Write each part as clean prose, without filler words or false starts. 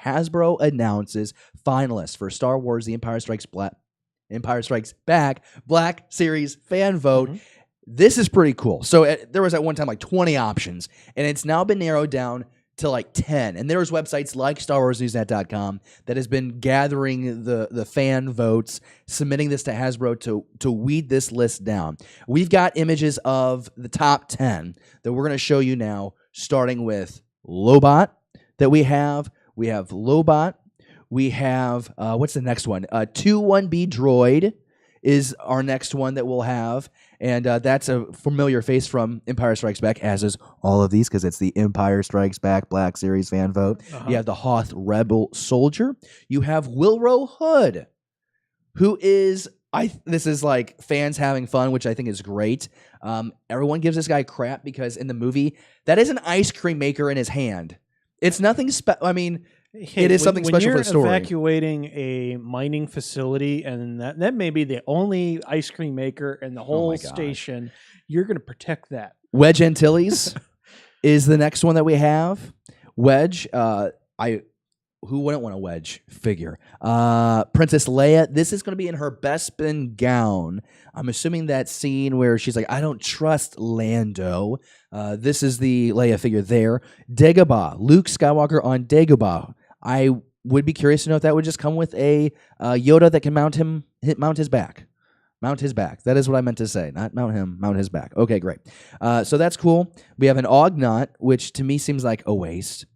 Hasbro announces finalists for Star Wars: The Empire Strikes Back Black Series fan vote. This is pretty cool. So there was at one time like 20 options, and it's now been narrowed down to like 10. And there's websites like StarWarsNewsNet.com that has been gathering the fan votes, submitting this to Hasbro to weed this list down. We've got images of the top 10 that we're going to show you now, starting with Lobot that we have. We have Lobot. We have, what's the next one? 2-1B Droid is our next one that we'll have. And that's a familiar face from Empire Strikes Back, as is all of these, because it's the Empire Strikes Back Black Series fan vote. You have the Hoth Rebel Soldier. You have Willrow Hood, who is, this is like fans having fun, which I think is great. Everyone gives this guy crap because in the movie, that is an ice cream maker in his hand. It's nothing special. I mean, it is something special for the story. When you're evacuating a mining facility, and that may be the only ice cream maker in the whole station, you're going to protect that. Wedge Antilles is the next one that we have. Wedge, who wouldn't want a Wedge figure? Princess Leia. This is going to be in her Bespin gown. I'm assuming that scene where she's like, I don't trust Lando. This is the Leia figure there. Dagobah. Luke Skywalker on Dagobah. I would be curious to know if that would just come with a Yoda that can mount his back. Mount his back. That is what I meant to say. Not mount him, mount his back. Okay, great. So that's cool. We have an Ognot, which to me seems like a waste.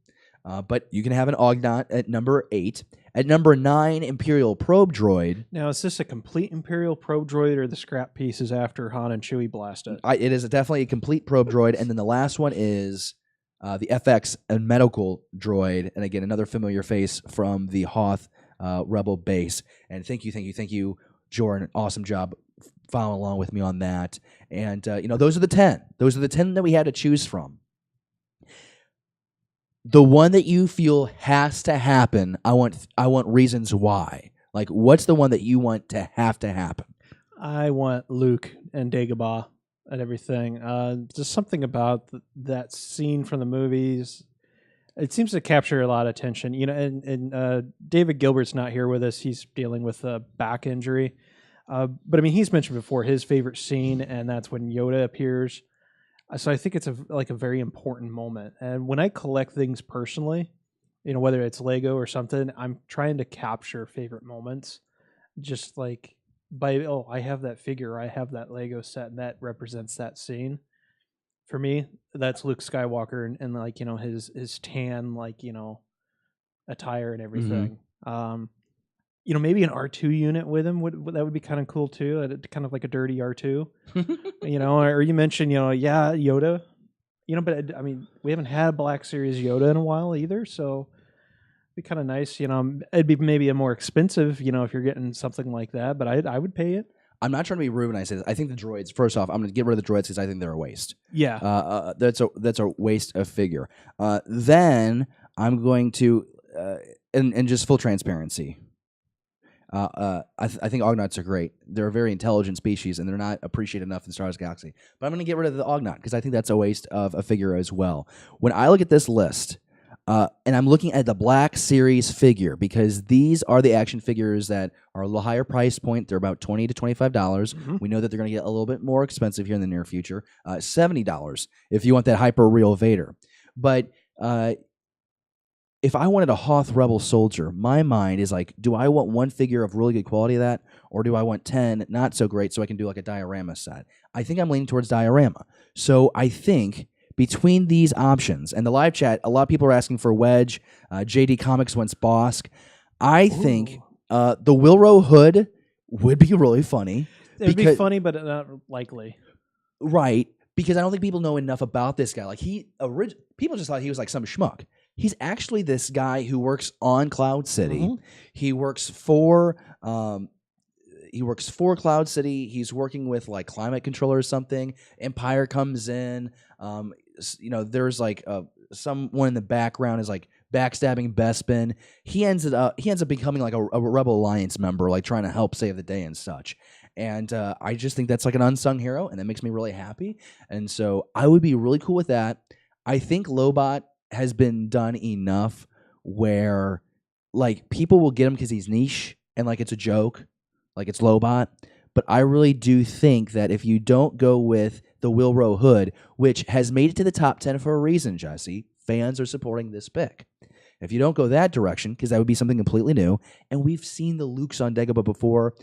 But you can have an Ognot at number 8. At number 9, Imperial Probe Droid. Now, is this a complete Imperial Probe Droid, or the scrap pieces after Han and Chewie blast it? It is definitely a complete Probe Droid. And then the last one is the FX and Medical Droid. And again, another familiar face from the Hoth Rebel base. And thank you, Jordan. Awesome job following along with me on that. And, those are the 10. Those are the 10 that we had to choose from. The one that you feel has to happen, I want reasons why. Like, what's the one that you want to happen? I want Luke and Dagobah and everything. Just something about that scene from the movies. It seems to capture a lot of attention. And David Gilbert's not here with us. He's dealing with a back injury. But I mean, he's mentioned before his favorite scene, and that's when Yoda appears. So I think it's a very important moment. And when I collect things personally, whether it's Lego or something, I'm trying to capture favorite moments. Just like I have that figure, I have that Lego set, and that represents that scene. For me, that's Luke Skywalker and his tan attire and everything. Maybe an R2 unit with him that would be kind of cool too. Kind of like a dirty R2, Or you mentioned, Yoda, But I mean, we haven't had a Black Series Yoda in a while either, so it'd be kind of nice. It'd be maybe a more expensive, if you're getting something like that. But I would pay it. I'm not trying to be rude when I say this. I think the droids. First off, I'm going to get rid of the droids because I think they're a waste. Yeah, that's a waste of figure. Then I'm going to, and just full transparency. I think Ognots are great. They're a very intelligent species, and they're not appreciated enough in Star Wars Galaxy. But I'm going to get rid of the Ognot because I think that's a waste of a figure as well. When I look at this list, and I'm looking at the Black Series figure, because these are the action figures that are a little higher price point. They're about $20 to $25. Mm-hmm. We know that they're going to get a little bit more expensive here in the near future. $70 if you want that hyper real Vader. But if I wanted a Hoth Rebel Soldier, my mind is like, do I want one figure of really good quality of that, or do I want 10 not so great so I can do like a diorama set? I think I'm leaning towards diorama. So I think between these options, and the live chat, a lot of people are asking for Wedge. JD Comics wants Bosk. I think the Willrow Hood would be really funny. It would be funny, but not likely. Right, because I don't think people know enough about this guy. Like people just thought he was like some schmuck. He's actually this guy who works on Cloud City. Mm-hmm. He works for Cloud City. He's working with like climate control or something. Empire comes in. There's like someone in the background is like backstabbing Bespin. He ends up becoming like a Rebel Alliance member, like trying to help save the day and such. And I just think that's like an unsung hero, and that makes me really happy. And so I would be really cool with that. I think Lobot has been done enough where like people will get him because he's niche and like it's a joke, like it's Lobot. But I really do think that if you don't go with the Willrow hood, which has made it to the top 10 for a reason, Jesse, fans are supporting this pick. If you don't go that direction, because that would be something completely new, and we've seen the Lukes on Dagobah before,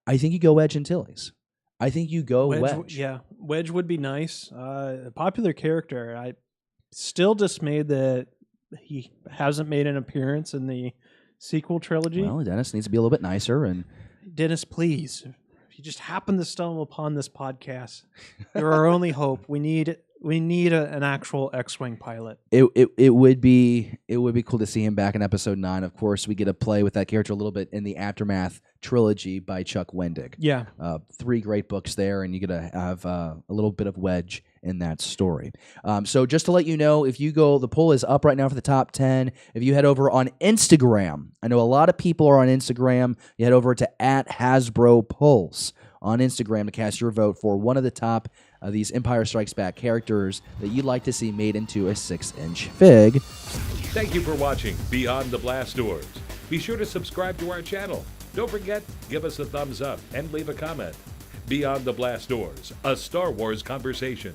I think you go Wedge Antilles. I think you go Wedge. Yeah, Wedge would be nice. A popular character. I still dismayed that he hasn't made an appearance in the sequel trilogy. Well, Dennis needs to be a little bit nicer. And Dennis, please, if you just happen to stumble upon this podcast, you're our only hope. We need an actual X-wing pilot. It would be cool to see him back in episode 9. Of course, we get to play with that character a little bit in the Aftermath trilogy by Chuck Wendig. Yeah, 3 great books there, and you get to have a little bit of Wedge in that story. So just to let you know, if you go, the poll is up right now for the top 10. If you head over on Instagram, I know a lot of people are on Instagram. You head over to @Hasbro Pulse on Instagram to cast your vote for one of the top these Empire Strikes Back characters that you'd like to see made into a 6-inch fig. Thank you for watching Beyond the Blast Doors. Be sure to subscribe to our channel. Don't forget, give us a thumbs up and leave a comment. Beyond the Blast Doors, a Star Wars conversation.